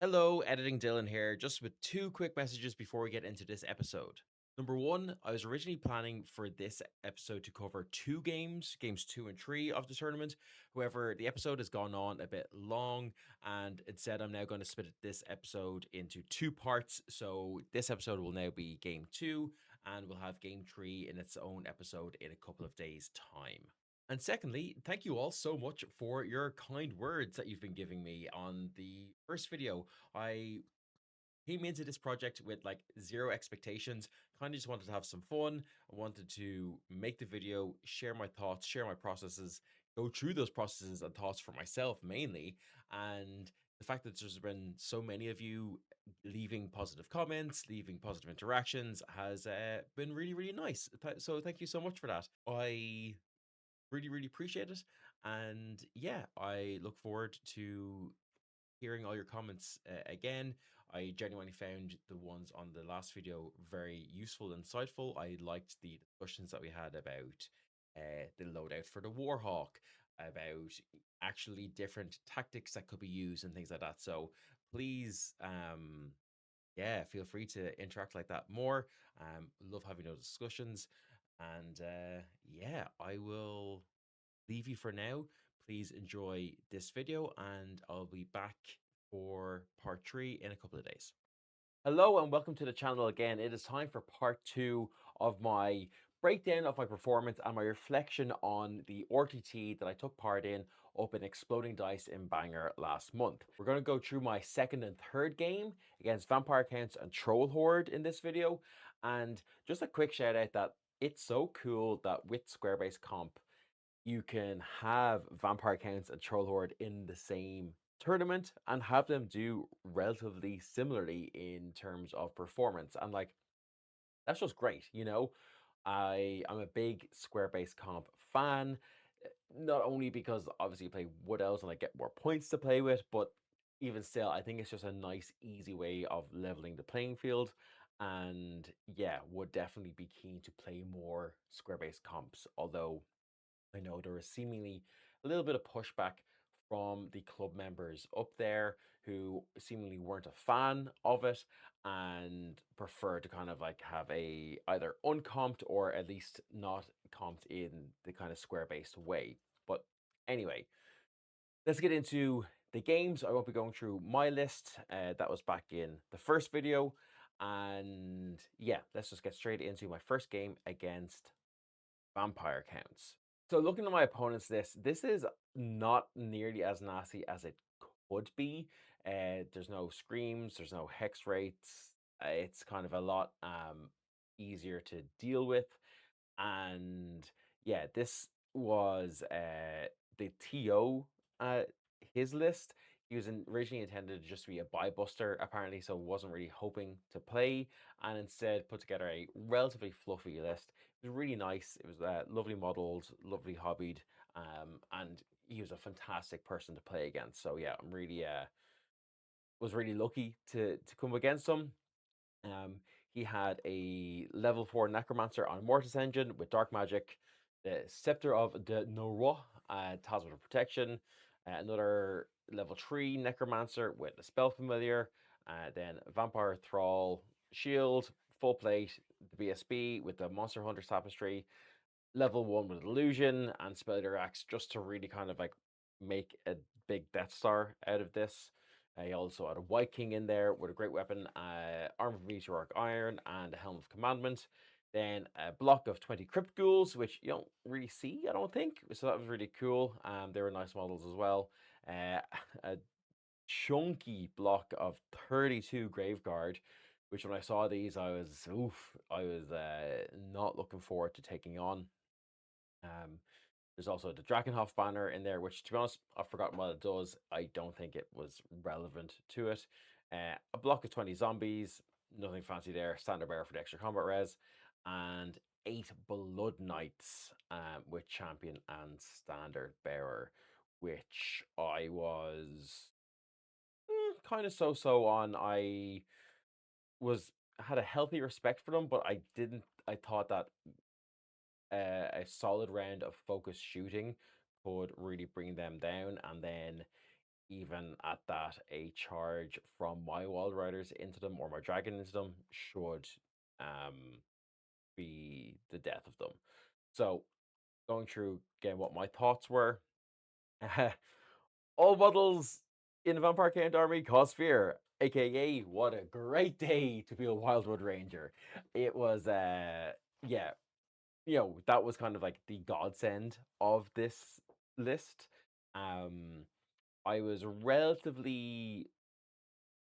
Hello, Editing Dylan here, just with two quick messages before we get into this episode. Number one, I was originally planning for this episode to cover two games, games two and three of the tournament. However, the episode has gone on a bit long, and instead, I'm now going to split this episode into two parts. So, this episode will now be game two, and we'll have game three in its own episode in a couple of days' time. And secondly, thank you all so much for your kind words that you've been giving me on the first video. I came into this project with like zero expectations, kind of just wanted to have some fun. I wanted to make the video, share my thoughts, share my processes, go through those processes and thoughts for myself mainly. And the fact that there's been so many of you leaving positive comments, leaving positive interactions has been really, really nice. So thank you so much for that. I really, really appreciate it. And yeah, I look forward to hearing all your comments again. I genuinely found the ones on the last video very useful and insightful. I liked the discussions that we had about the loadout for the Warhawk, about actually different tactics that could be used and things like that. So please, yeah, feel free to interact like that more. Love having those discussions. And yeah, I will leave you for now. Please enjoy this video, and I'll be back for part three in a couple of days. Hello and welcome to the channel again. It is time for part two of my breakdown of my performance and my reflection on the RTT that I took part in up in Exploding Dice in Bangor last month. We're going to go through my second and third game against Vampire Counts and Troll Horde in this video. And just a quick shout out that it's so cool that with Squarebase Comp, you can have Vampire Counts and Troll Horde in the same tournament and have them do relatively similarly in terms of performance. And like, that's just great, you know? I'm a big Square-based comp fan, not only because obviously you play Wood Elves and I get more points to play with, but even still, I think it's just a nice, easy way of leveling the playing field. And yeah, would definitely be keen to play more Square-based comps, although I know there was seemingly a little bit of pushback from the club members up there who seemingly weren't a fan of it and prefer to kind of like have a either uncomped or at least not comped in the kind of square based way. But anyway, let's get into the games. I won't be going through my list. That was back in the first video. And yeah, let's just get straight into my first game against Vampire Counts. So looking at my opponent's list, this is not nearly as nasty as it could be. There's no screams, there's no hex rates. It's kind of a lot easier to deal with. And yeah, this was the TO his list. He was originally intended to just be a buy buster, apparently, so wasn't really hoping to play, and instead put together a relatively fluffy list. It was really nice. It was lovely models, lovely hobbied, and he was a fantastic person to play against. So yeah, I'm really was really lucky to come against him. Um, he had a level 4 Necromancer on Mortis Engine with Dark Magic, the Scepter of the Noro, Talisman of Protection, another level 3 Necromancer with the Spell Familiar, then Vampire Thrall Shield, full plate, the BSB with the Monster Hunter Tapestry, level 1 with Illusion, and Spider Axe just to really kind of like make a big Death Star out of this. He also had a White King in there with a great weapon, Armor of Meteoric Iron, and a Helm of Commandment. Then a block of 20 Crypt Ghouls, which you don't really see, I don't think. So that was really cool. They were nice models as well. A chunky block of 32 Graveguard, which when I saw these, I was not looking forward to taking on. Um, there's also the Drakenhof banner in there, which to be honest, I've forgotten what it does. I don't think it was relevant to it. A block of 20 zombies, nothing fancy there. Standard bearer for the extra combat res, and 8 Blood Knights with champion and standard bearer, which I was kind of so on. I was had a healthy respect for them, but I didn't. I thought that a solid round of focused shooting could really bring them down. And then even at that, a charge from my Wild Riders into them or my Dragon into them should um, be the death of them. So, going through again what my thoughts were. All models in the Vampire Count Army cause fear, aka what a great day to be a Wildwood Ranger. It was yeah, that was kind of like the godsend of this list. Um I was relatively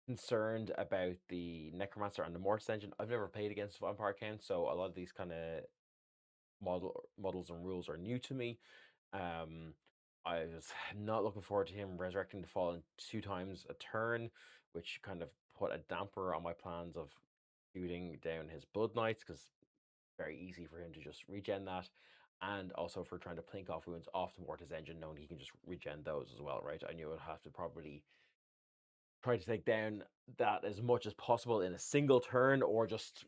concerned about the Necromancer and the Mortis engine. I've never played against Vampire Count, so a lot of these kind of models and rules are new to me. Um, I was not looking forward to him resurrecting the fallen 2 times a turn, which kind of put a damper on my plans of shooting down his Blood Knights because very easy for him to just regen that. And also for trying to plink off wounds off the Mortis engine, knowing he can just regen those as well, right? I knew I'd have to probably try to take down that as much as possible in a single turn or just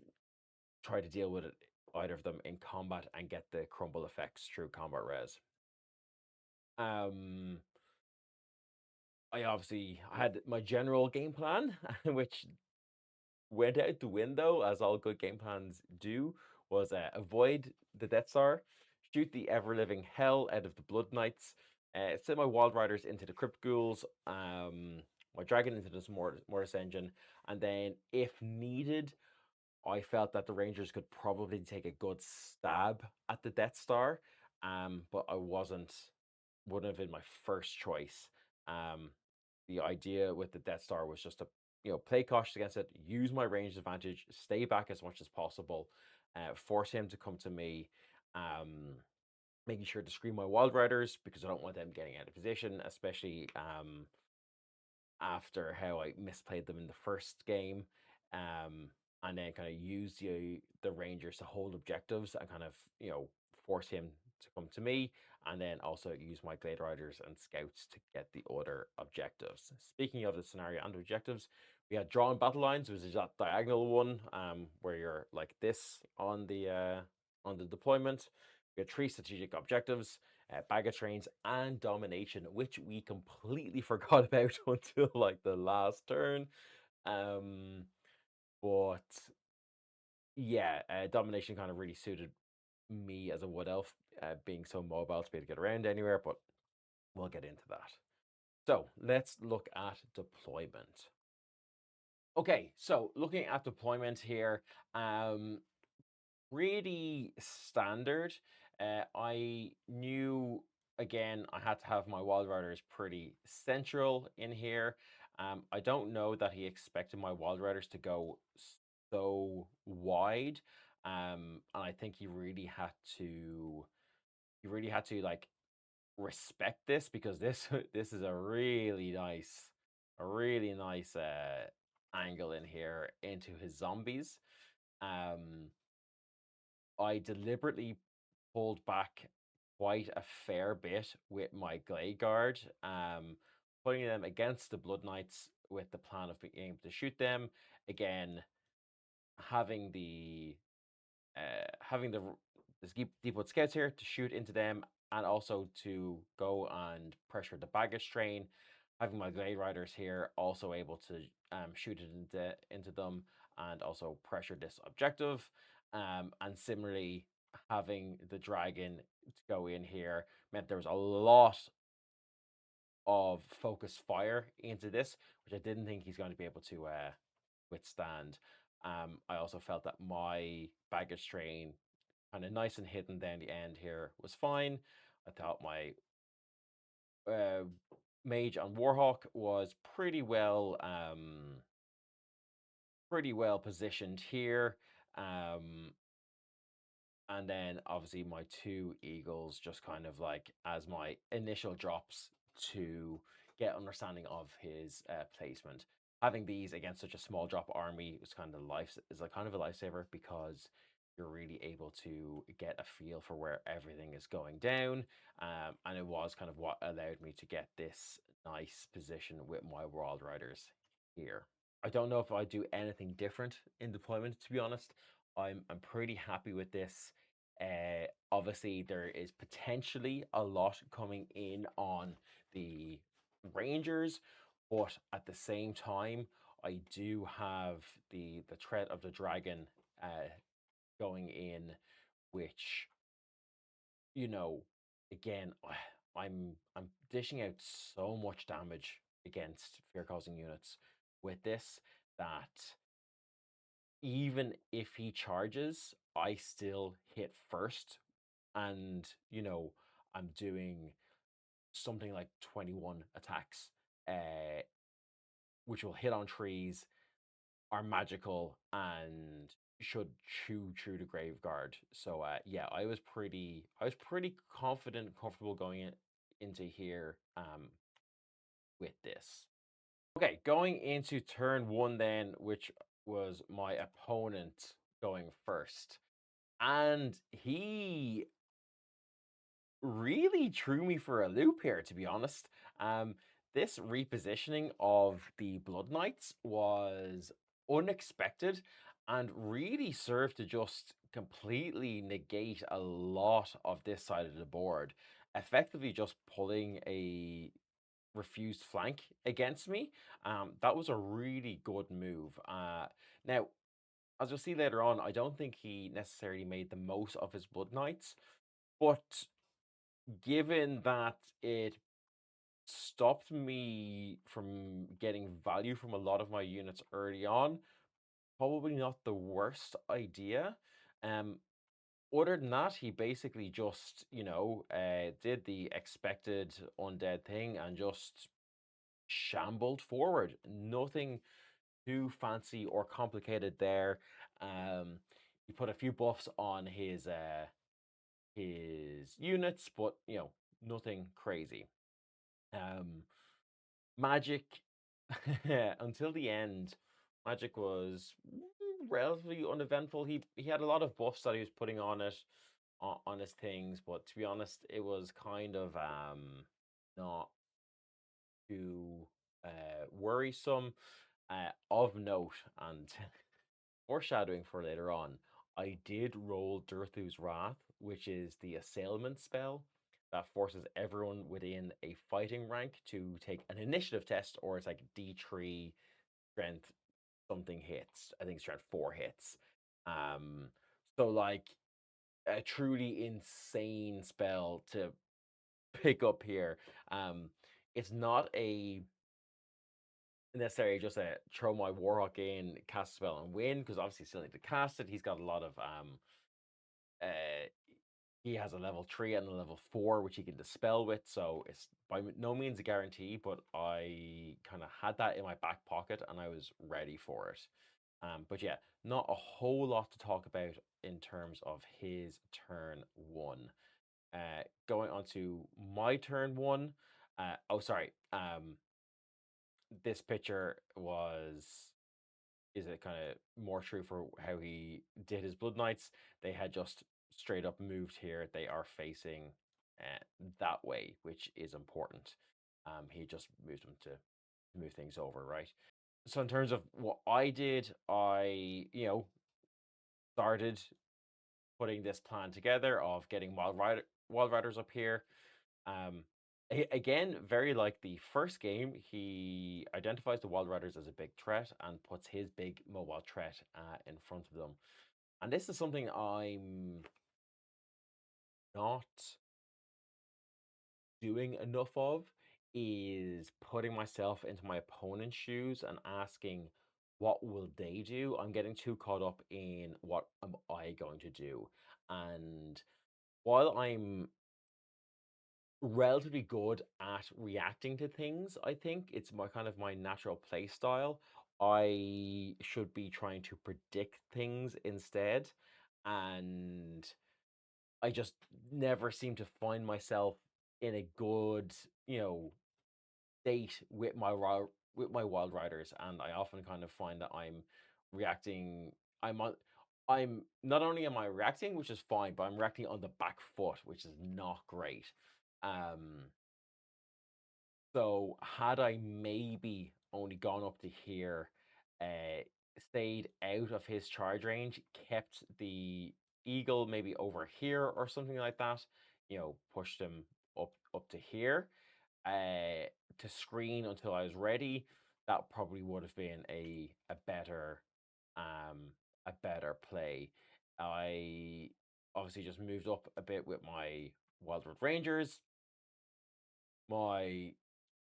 try to deal with it, either of them in combat and get the crumble effects through combat res. Um, I had my general game plan, which went out the window, as all good game plans do, was avoid the Death Star, shoot the ever-living hell out of the Blood Knights, send my Wild Riders into the Crypt Ghouls, my Dragon into this Mortis engine, and then, if needed, I felt that the Rangers could probably take a good stab at the Death Star, but wouldn't have been my first choice. Um, the idea with the Death Star was just to play cautious against it, use my range advantage, stay back as much as possible, force him to come to me. Making sure to screen my Wild Riders because I don't want them getting out of position, especially after how I misplayed them in the first game, um, and then kind of use the Rangers to hold objectives and kind of force him to come to me, and then also use my Glade Riders and Scouts to get the other objectives. Speaking of the scenario and objectives, we had drawn battle lines, which is that diagonal one, where you're like this on the deployment. We had 3 strategic objectives, baggage trains, and domination, which we completely forgot about until like the last turn. Um, but yeah, domination kind of really suited me as a wood elf, being so mobile to be able to get around anywhere. But we'll get into that. So let's look at deployment. Okay, so looking at deployment here, really standard. I knew again I had to have my Wild Riders pretty central in here. I don't know that he expected my Wild Riders to go so wide. And I think he really had to like respect this because this this is a really nice angle in here into his zombies. Um, I deliberately pulled back quite a fair bit with my Glade Guard, putting them against the Blood Knights with the plan of being able to shoot them. Again, having the having the Deepwood Scouts here to shoot into them and also to go and pressure the baggage train. Having my Glade Riders here also able to shoot it into them and also pressure this objective. And similarly, having the dragon to go in here meant there was a lot of focus fire into this, which I didn't think he's going to be able to withstand. I also felt that my baggage train, kind of nice and hidden down the end here, was fine. I thought my uh, mage on Warhawk was pretty well positioned here. Um, and then obviously my 2 eagles just kind of like as my initial drops to get understanding of his placement. Having these against such a small drop army was kind of a kind of a lifesaver because you're really able to get a feel for where everything is going down. And it was kind of what allowed me to get this nice position with my Wild Riders here. I don't know if I do anything different in deployment, to be honest. I'm pretty happy with this. Obviously, there is potentially a lot coming in on the rangers, but at the same time, I do have the threat of the dragon going in, which, you know, again, I'm dishing out so much damage against fear causing units with this that even if he charges, I still hit first, and I'm doing something like 21 attacks, uh, which will hit on trees, are magical, and should chew through the Graveguard. So yeah, I was pretty confident, comfortable going into here with this. Okay, going into turn one then, which was my opponent going first. And he really threw me for a loop here, to be honest. Um, this repositioning of the Blood Knights was unexpected and really served to just completely negate a lot of this side of the board, effectively just pulling a refused flank against me. That was a really good move. Now, as you'll see later on, I don't think he necessarily made the most of his Blood Knights, but given that it stopped me from getting value from a lot of my units early on, probably not the worst idea. Um, Other than that, he basically just, did the expected undead thing and just shambled forward. Nothing too fancy or complicated there. He put a few buffs on his units, but nothing crazy. Magic until the end, Magic was relatively uneventful. He had a lot of buffs that he was putting on it on his things, but to be honest, it was kind of not too worrisome. Of note, and foreshadowing for later on, I did roll Durthu's Wrath, which is the assailment spell that forces everyone within a fighting rank to take an initiative test, or it's like D3 strength something hits. I think strength 4 hits. So like a truly insane spell to pick up here. Um, it's not a necessarily just a throw my Warhawk in, cast a spell and win, because obviously still need to cast it. He's got a lot of uh he has a level 3 and a level 4 which he can dispel with, so it's by no means a guarantee, but I kind of had that in my back pocket and I was ready for it. But yeah, not a whole lot to talk about in terms of his turn one. Going on to my turn one. Oh, sorry. This picture is it kind of more true for how he did his Blood Knights. They had just straight up moved here. They are facing that way, which is important. He just moved them to move things over, right? So in terms of what I did, I started putting this plan together of getting Wild Riders up here. Um, Again, very like the first game, he identifies the Wild Riders as a big threat and puts his big mobile threat in front of them. And this is something I'm not doing enough of, is putting myself into my opponent's shoes and asking, what will they do? I'm getting too caught up in what am I going to do. And while I'm relatively good at reacting to things, I think it's my kind of my natural play style. I should be trying to predict things instead, and I just never seem to find myself in a good, you know, state with with my Wild Riders, and I often kind of find that I'm reacting. I'm on. I'm not only am I reacting, which is fine, but I'm reacting on the back foot, which is not great. Um, so had I maybe only gone up to here, stayed out of his charge range, kept the eagle maybe over here or something like that, pushed him up to here, to screen until I was ready, that probably would have been um a better play. I obviously just moved up a bit with my Wildwood Rangers. My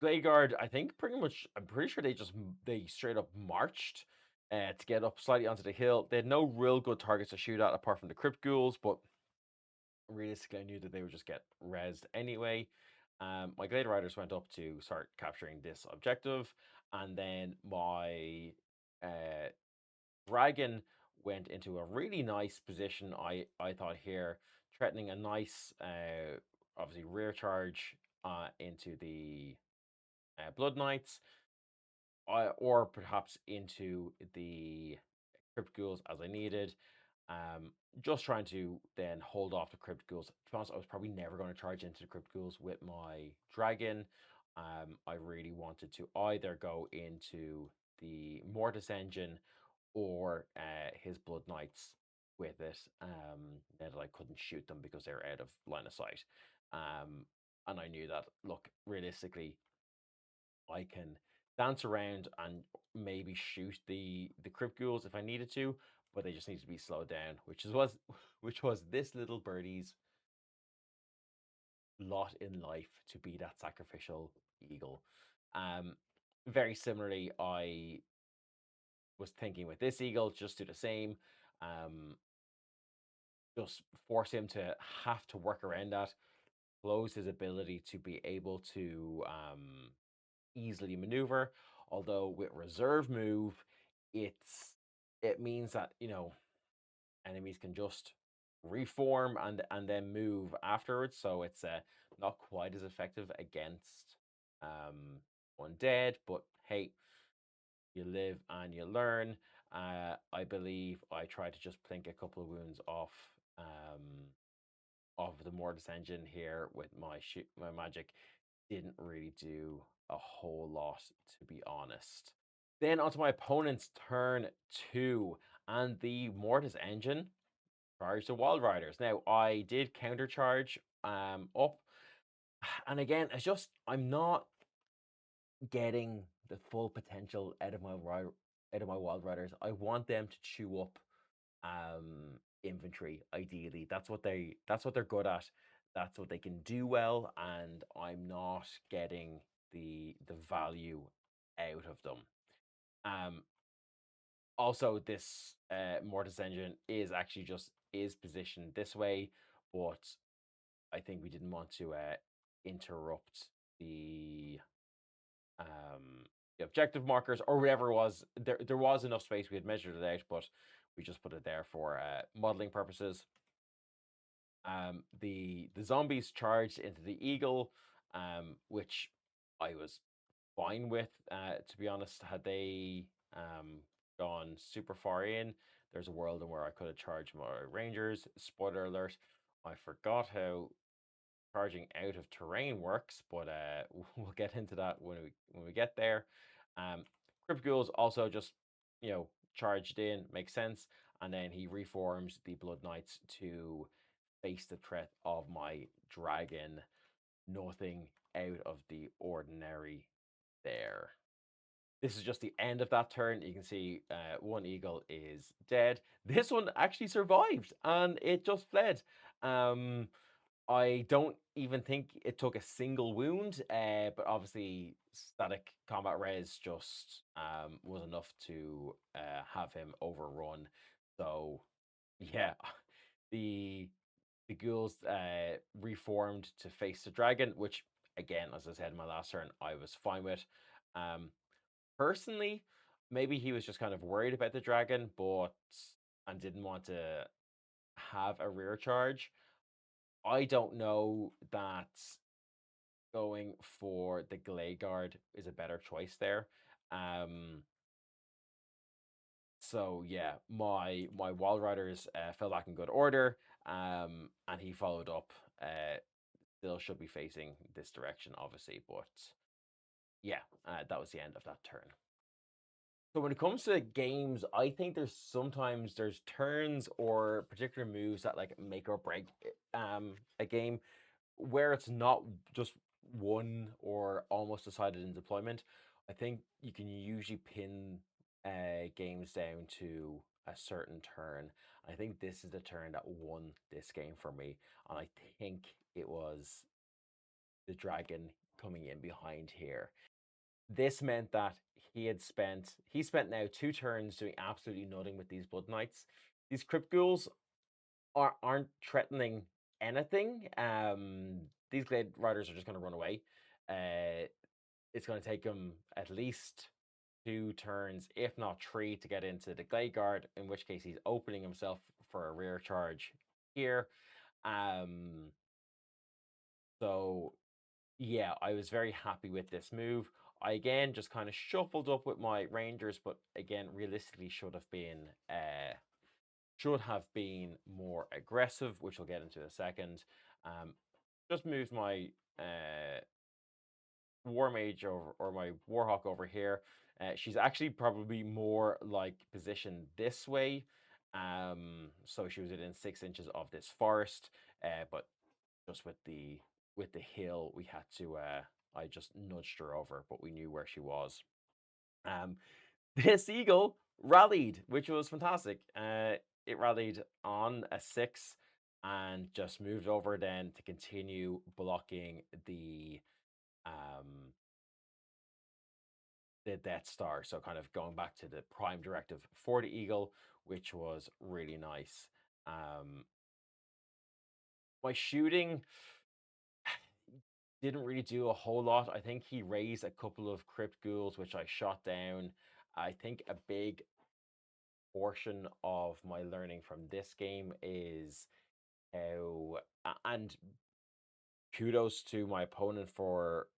Guard, I think pretty much, I'm pretty sure they straight up marched to get up slightly onto the hill. They had no real good targets to shoot at apart from the Crypt Ghouls, but realistically, I knew that they would just get rezzed anyway. My Glade Riders went up to start capturing this objective, and then my uh, Dragon went into a really nice position. I thought here, threatening a nice, obviously rear charge into the Blood Knights, or perhaps into the Crypt Ghouls as I needed. Um, just trying to then hold off the Crypt Ghouls. To be honest, I was probably never going to charge into the Crypt Ghouls with my Dragon. I really wanted to either go into the Mortis engine or his Blood Knights with it. Now that I couldn't shoot them because they were out of line of sight. And I knew that, look, realistically, I can dance around and maybe shoot the Crypt Ghouls if I needed to, but they just need to be slowed down, which was this little birdie's lot in life to be that sacrificial eagle. Um, Very similarly, I was thinking with this eagle, just do the same. Um, just force him to have to work around that, close his ability to be able to easily maneuver. Although with reserve move, it means that enemies can just reform and then move afterwards. So it's not quite as effective against undead. But hey, you live and you learn. I believe I tried to just plink a couple of wounds off the Mortis engine here with my magic. Didn't really do a whole lot, to be honest. Then onto my opponent's turn two, and the Mortis engine charged the Wild Riders. Now I did countercharge up, and again, it's just I'm not getting the full potential out of my Wild Riders. I want them to chew up infantry ideally. That's what they're good at. That's what they can do well, and I'm not getting the value out of them. Um Also, this Mortis engine is actually just is positioned this way, but I think we didn't want to interrupt the the objective markers or whatever it was. There was enough space. We had measured it out, but we just put it there for modeling purposes. The zombies charged into the eagle, which I was fine with. To be honest, had they gone super far in, there's a world in where I could have charged my rangers. Spoiler alert: I forgot how charging out of terrain works, but we'll get into that when we get there. Crypt Ghouls also just charged in, makes sense, and then he reforms the Blood Knights to face the threat of my dragon. Nothing out of the ordinary there. This is just the end of that turn. You can see one eagle is dead. This one actually survived and it just fled. I don't even think it took a single wound, but obviously static combat res just was enough to have him overrun. So yeah, the the ghouls reformed to face the dragon, which again, as I said in my last turn, I was fine with. Um, Personally, maybe he was just kind of worried about the dragon, but and didn't want to have a rear charge. I don't know that going for the Glade Guard is a better choice there. Um, so yeah, my Wild Riders fell back in good order, and he followed up. Still should be facing this direction, obviously, but yeah, that was the end of that turn. So when it comes to games, I think there's turns or particular moves that like make or break a game where it's not just won or almost decided in deployment. I think you can usually pin games down to a certain turn. I think this is the turn that won this game for me, and I think it was the dragon coming in behind here. This meant that he spent now 2 turns doing absolutely nothing with these Blood Knights. These Crypt Ghouls aren't threatening anything. These Glade Riders are just going to run away. It's going to take him at least 2 turns, if not 3, to get into the Glade Guard, in which case he's opening himself for a rear charge here. Um, so yeah, I was very happy with this move. I again just kind of shuffled up with my Rangers, but again, realistically should have been more aggressive, which we'll get into in a second. Just moved my War Mage over, or my Warhawk over here. She's actually probably more like positioned this way. So she was within 6 inches of this forest, but just with the hill, we had to. I just nudged her over, but we knew where she was. Um, this eagle rallied, which was fantastic. It rallied on a 6 and just moved over then to continue blocking um the Death Star. So kind of going back to the prime directive for the eagle, which was really nice. My shooting didn't really do a whole lot. I think he raised a couple of crypt ghouls, which I shot down. I think a big portion of my learning from this game is how, and kudos to my opponent for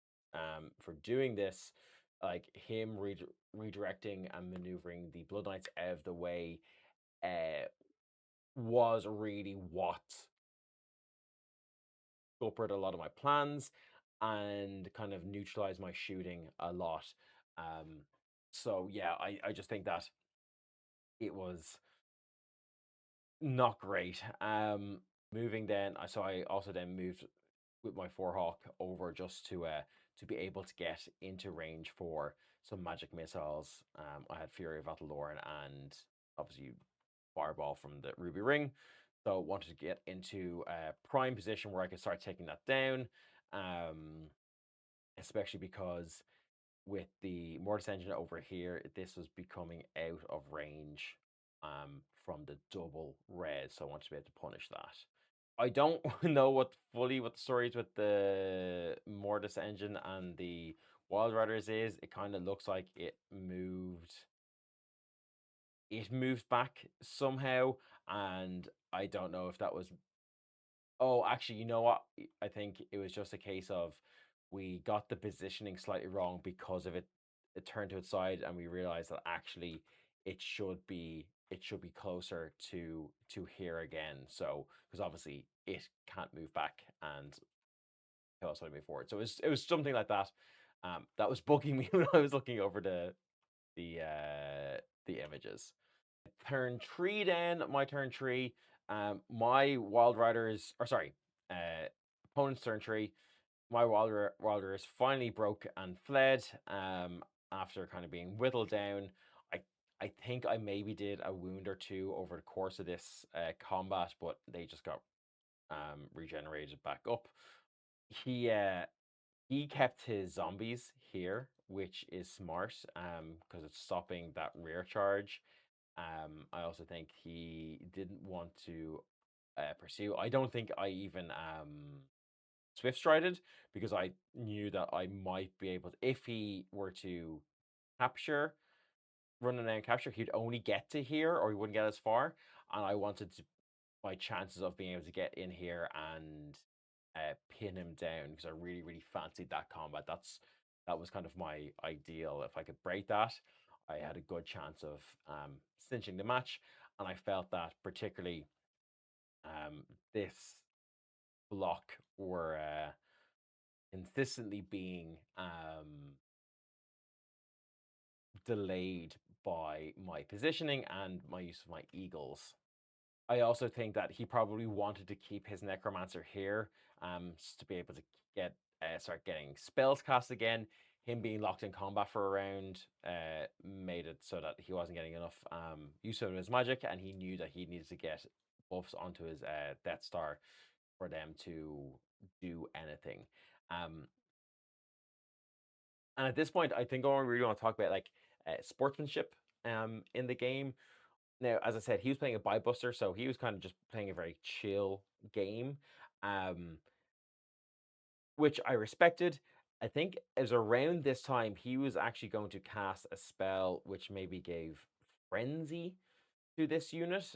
doing this, like him redirecting and maneuvering the Blood Knights out of the way, uh, was really what scuppered a lot of my plans and kind of neutralized my shooting a lot. So yeah, I just think that it was not great. Moving then, so I also then moved with my Forehawk over just to be able to get into range for some magic missiles. I had Fury of Atalorn and obviously Fireball from the Ruby Ring. So wanted to get into a prime position where I could start taking that down. Especially because with the Mortis engine over here, this was becoming out of range from the double red. So I wanted to be able to punish that. I don't know what the story is with the Mortis engine and the Wild Riders is. It kind of looks like it moved back somehow, and I don't know if that was. Oh, actually, you know what? I think it was just a case of we got the positioning slightly wrong because of it. It turned to its side, and we realized that actually it should be closer to here again. So because obviously it can't move back and tell us how to move forward. So it was something like that. That was bugging me when I was looking over the images. Turn 3 then, my turn 3. My Wild Riders, or sorry, opponent's turn 3. My Riders finally broke and fled after kind of being whittled down. I I think I maybe did a wound or two over the course of this combat, but they just got regenerated back up. He uh, he kept his zombies here, which is smart because it's stopping that rear charge. I also think he didn't want to pursue. I don't think I even swift strided because I knew that I might be able to, if he were to capture, run and then capture, he'd only get to here or he wouldn't get as far. And I wanted to my chances of being able to get in here and pin him down because I really, really fancied that combat. That was kind of my ideal. If I could break that, I had a good chance of cinching the match. And I felt that particularly this block were consistently being delayed by my positioning and my use of my eagles. I also think that he probably wanted to keep his necromancer here, to be able to get start getting spells cast again. Him being locked in combat for a round made it so that he wasn't getting enough use of his magic, and he knew that he needed to get buffs onto his Death Star for them to do anything. Um, and at this point, I think I really want to talk about like sportsmanship in the game. Now, as I said, he was playing a buster, so he was kind of just playing a very chill game, um, which I respected. I think it was around this time he was actually going to cast a spell which maybe gave frenzy to this unit,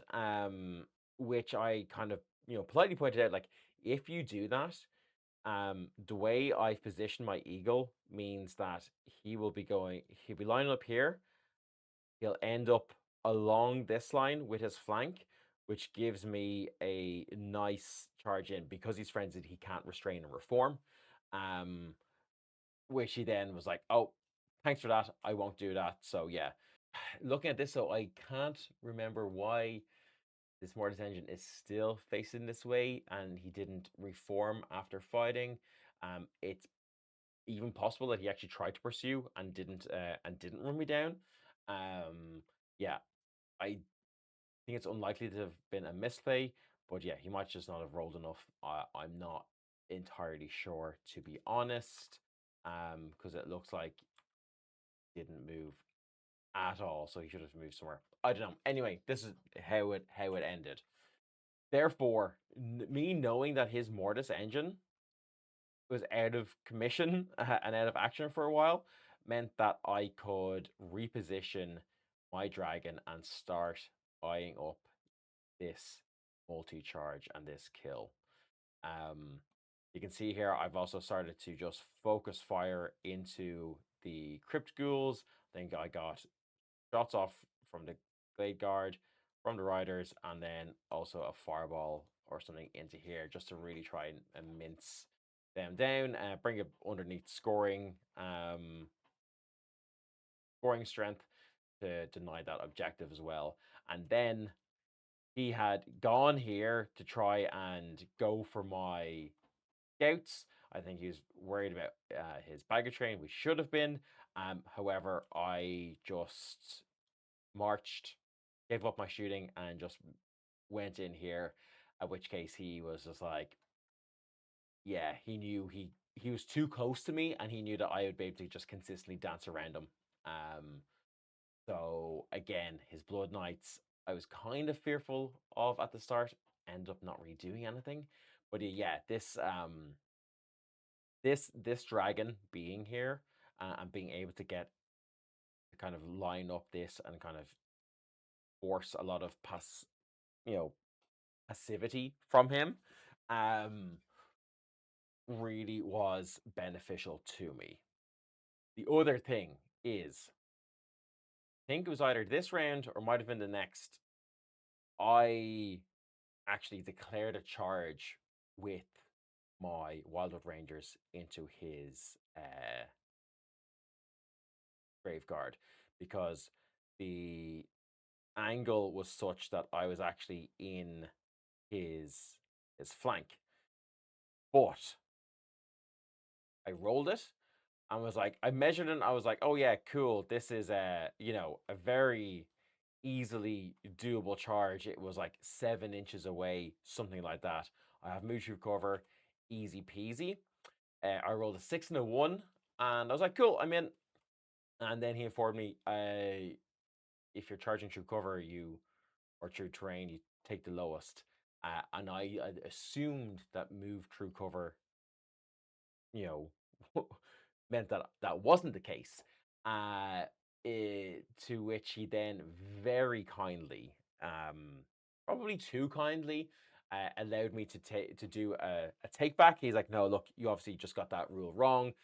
which I kind of politely pointed out, like, if you do that, the way I've positioned my eagle means that he'll be lining up here. He'll end up along this line with his flank, which gives me a nice charge in. Because he's frenzied, he can't restrain and reform. Which he then was like, oh, thanks for that. I won't do that. So yeah. Looking at this, so I can't remember why this Mortis engine is still facing this way and he didn't reform after fighting. It's even possible that he actually tried to pursue and didn't run me down. Yeah, I think it's unlikely to have been a misplay, but yeah, he might just not have rolled enough. I'm not entirely sure, to be honest, because it looks like he didn't move at all, so he should have moved somewhere. I don't know. Anyway, this is how it ended. Therefore, me knowing that his Mortis engine was out of commission and out of action for a while meant that I could reposition my dragon and start eyeing up this multi-charge and this kill. You can see here I've also started to just focus fire into the crypt ghouls. I think I got shots off from the Glade Guard, from the Riders, and then also a Fireball or something into here just to really try and mince them down, bring it underneath scoring strength to deny that objective as well. And then he had gone here to try and go for my scouts. I think he was worried about his baggage train, which should have been. However, I just marched, gave up my shooting, and just went in here. At which case he was just like, yeah, he knew he was too close to me, and he knew that I would be able to just consistently dance around him. So again, his Blood Knights, I was kind of fearful of at the start. Ended up not really doing anything, but yeah, this dragon being here and being able to get to kind of line up this and kind of force a lot of passivity from him, really was beneficial to me. The other thing is, I think it was either this round or might have been the next, I actually declared a charge with my Wildwood Rangers into his Graveguard, because the angle was such that I was actually in his flank. But I rolled it and was like, I measured it and I was like, oh yeah, cool. This is a very easily doable charge. It was like 7 inches away, something like that. I have move through cover, easy peasy. I rolled a 6 and a 1, and I was like, cool, I'm in. And then he informed me, if you're charging through cover, or through terrain, you take the lowest. And I assumed that move through cover, you know, meant that that wasn't the case. To which he then very kindly, probably too kindly, allowed me to do a take back. He's like, no, look, you obviously just got that rule wrong.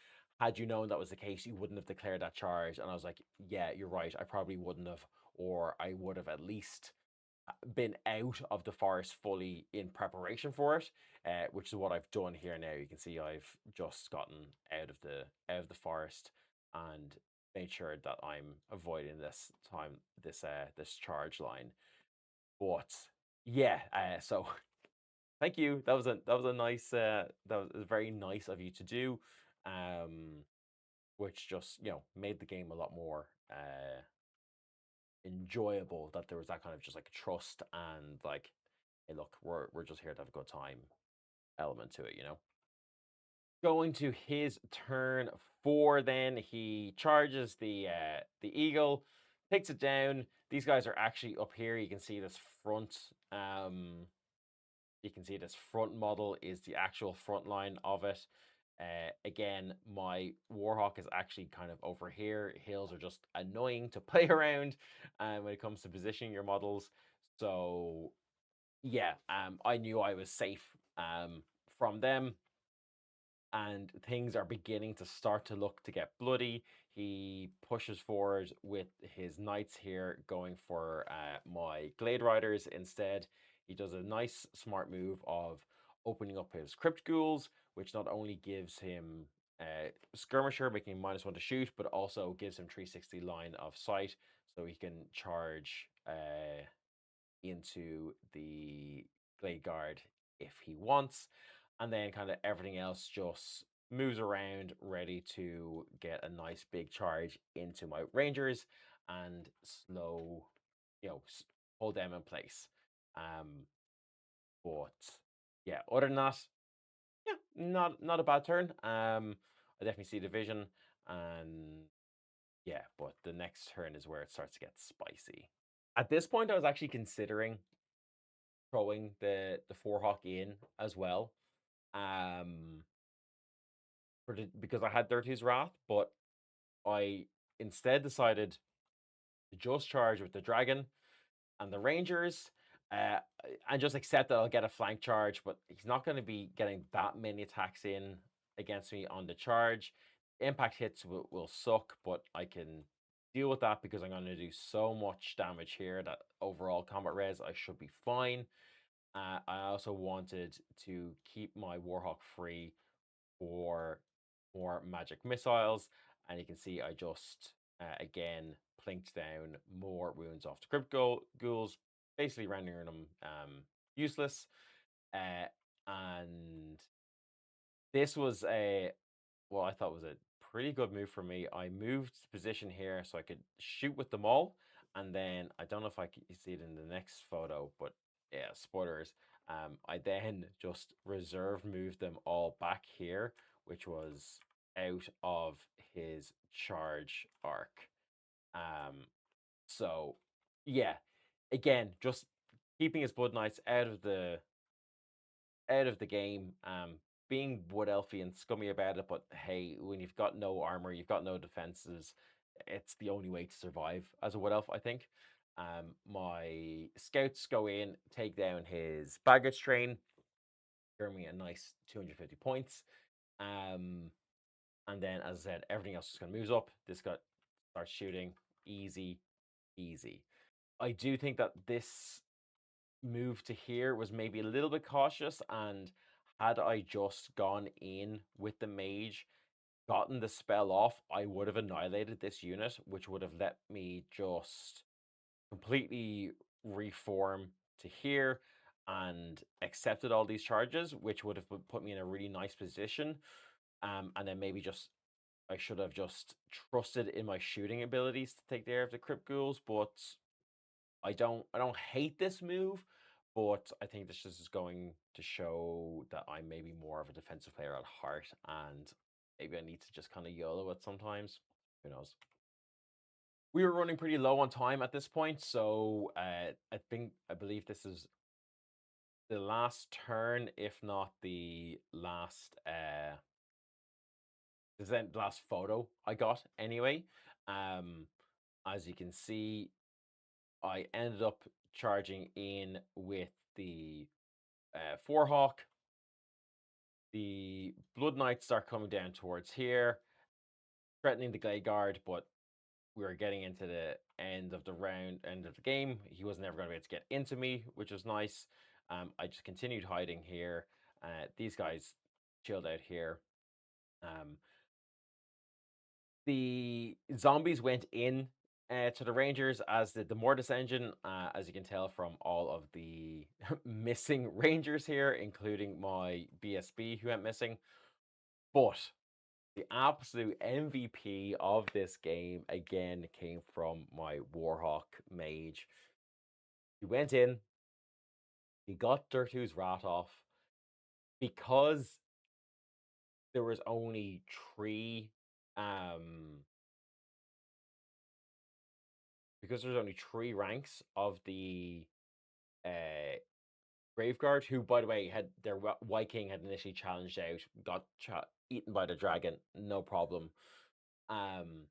Had you known that was the case, you wouldn't have declared that charge. And I was like, yeah, you're right. I probably wouldn't have, or I would have at least been out of the forest fully in preparation for it, which is what I've done here now. You can see I've just gotten out of the forest and made sure that I'm avoiding this charge line. But yeah, so Thank you. That was a nice that was very nice of you to do. Um, which just, made the game a lot more enjoyable, that there was that kind of just like trust and like, hey, look, we're just here to have a good time element to it. Going to his turn 4, then he charges the eagle, takes it down. These guys are actually up here. You can see this front. You can see this front model is the actual front line of it. Again, my Warhawk is actually kind of over here. Hills are just annoying to play around when it comes to positioning your models. So yeah, I knew I was safe from them, and things are beginning to start to look to get bloody. He pushes forward with his knights here, going for my Glade Riders instead. He does a nice, smart move of opening up his Crypt Ghouls, which not only gives him Skirmisher, making him -1 to shoot, but also gives him 360 line of sight, so he can charge into the Glade Guard if he wants. And then kind of everything else just moves around, ready to get a nice big charge into my Rangers and slow, hold them in place. But yeah, other than that, yeah, not a bad turn. I definitely see the vision, and yeah, but the next turn is where it starts to get spicy. At this point, I was actually considering throwing the four hawk in as well. Um, because I had 30's Wrath, but I instead decided to just charge with the dragon and the rangers, uh, and just accept that I'll get a flank charge. But he's not going to be getting that many attacks in against me on the charge. Impact hits will suck, but I can deal with that because I'm going to do so much damage here that overall combat res I should be fine. I also wanted to keep my Warhawk free for more magic missiles, and you can see I just again plinked down more wounds off the Crypt Ghouls, basically rendering them useless. And this was I thought was a pretty good move for me. I moved position here so I could shoot with them all, and then I don't know if I can see it in the next photo, but yeah, spoilers. I then just reserve moved them all back here, which was out of his charge arc. Um, so yeah, again, just keeping his Blood Knights out of the game. Being wood elfy and scummy about it, but hey, when you've got no armor, you've got no defenses, it's the only way to survive as a wood elf, I think. My scouts go in, take down his baggage train, earn me a nice 250 points. And then, as I said, everything else just kind of moves up. This guy starts shooting, easy, easy. I do think that this move to here was maybe a little bit cautious, and had I just gone in with the mage, gotten the spell off, I would have annihilated this unit, which would have let me just completely reform to here and accepted all these charges, which would have put me in a really nice position. And then maybe just I should have just trusted in my shooting abilities to take care of the Crypt Ghouls, but I don't hate this move, but I think this is going to show that I'm maybe more of a defensive player at heart, and maybe I need to just kind of YOLO it sometimes. Who knows? We were running pretty low on time at this point, so I believe this is the last turn, if not the last this is the last photo I got anyway. As you can see, I ended up charging in with the Forehawk. The Blood Knights start coming down towards here, threatening the Glade Guard, but we were getting into the end of the end of the game. He wasn't ever going to be able to get into me, which was nice. I just continued hiding here. These guys chilled out here. The zombies went in To the Rangers as the Mortis engine, as you can tell from all of the missing Rangers here, including my BSB who went missing. But the absolute MVP of this game again came from my Warhawk mage. He went in, he got Dirtu's Rat off because there was only um three ranks of the uh Graveguard, who, by the way, had their White King had initially challenged out, got eaten by the dragon, no problem. Um,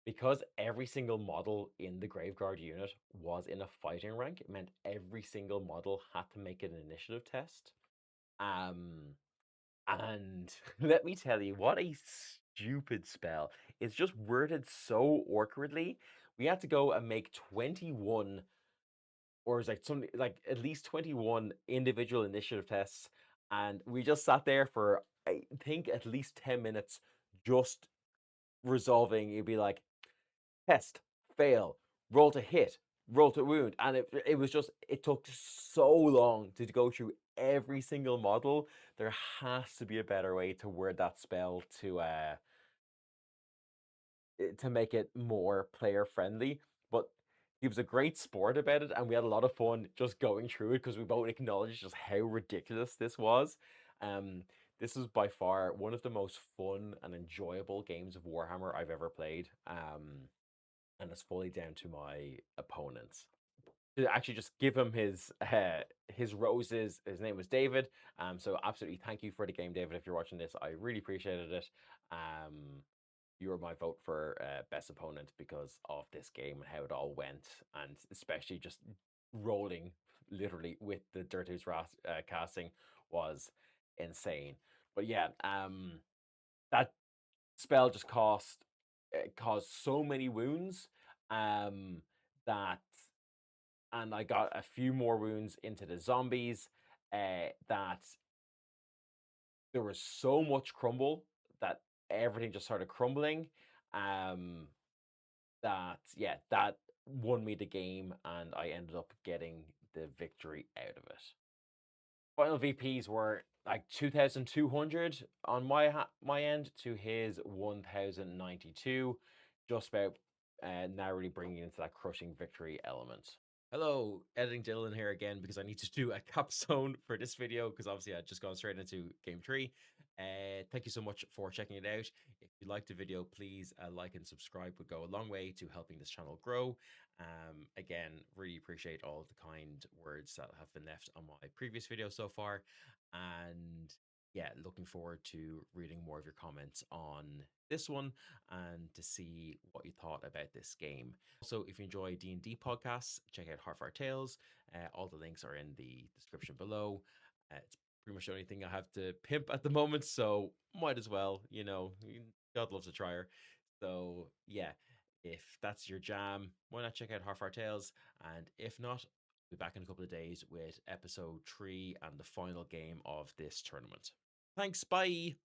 because every single model in the Graveguard unit was in a fighting rank, it meant every single model had to make an initiative test. And let me tell you, what a stupid spell. It's just worded so awkwardly. We had to go and make 21, or it's like something like at least 21 individual initiative tests. And we just sat there for, I think, at least 10 minutes just resolving. It'd be like, test, fail, roll to hit, roll to wound. And it was just, it took so long to go through every single model. There has to be a better way to word that spell to make it more player friendly. But he was a great sport about it, and we had a lot of fun just going through it because we both acknowledged just how ridiculous this was. Um, this was by far one of the most fun and enjoyable games of Warhammer I've ever played. And it's fully down to my opponents. To actually just give him his roses. His name was David. So absolutely thank you for the game, David. If you're watching this, I really appreciated it. You were my vote for best opponent because of this game and how it all went, and especially just rolling literally with the Dirtu's Wrath casting was insane. But yeah, that spell just caused so many wounds that, and I got a few more wounds into the zombies, that there was so much crumble that everything just started crumbling. Um, that, yeah, that won me the game, and I ended up getting the victory out of it. Final VPs were like 2,200 on my end to his 1,092, just about narrowly bringing into that crushing victory element. Hello, editing Dylan here again because I need to do a capstone for this video because obviously I just gone straight into game 3. Thank you so much for checking it out. If you liked the video, please like and subscribe would go a long way to helping this channel grow. Again, really appreciate all the kind words that have been left on my previous video so far. And yeah, looking forward to reading more of your comments on this one and to see what you thought about this game. Also, if you enjoy D&D podcasts, check out Heartfire Tales. All the links are in the description below. It's pretty much the only thing I have to pimp at the moment, so might as well, God loves a trier. So yeah, if that's your jam, why not check out Heartfire Tales? And if not, be back in a couple of days with episode 3 and the final game of this tournament. Thanks, bye!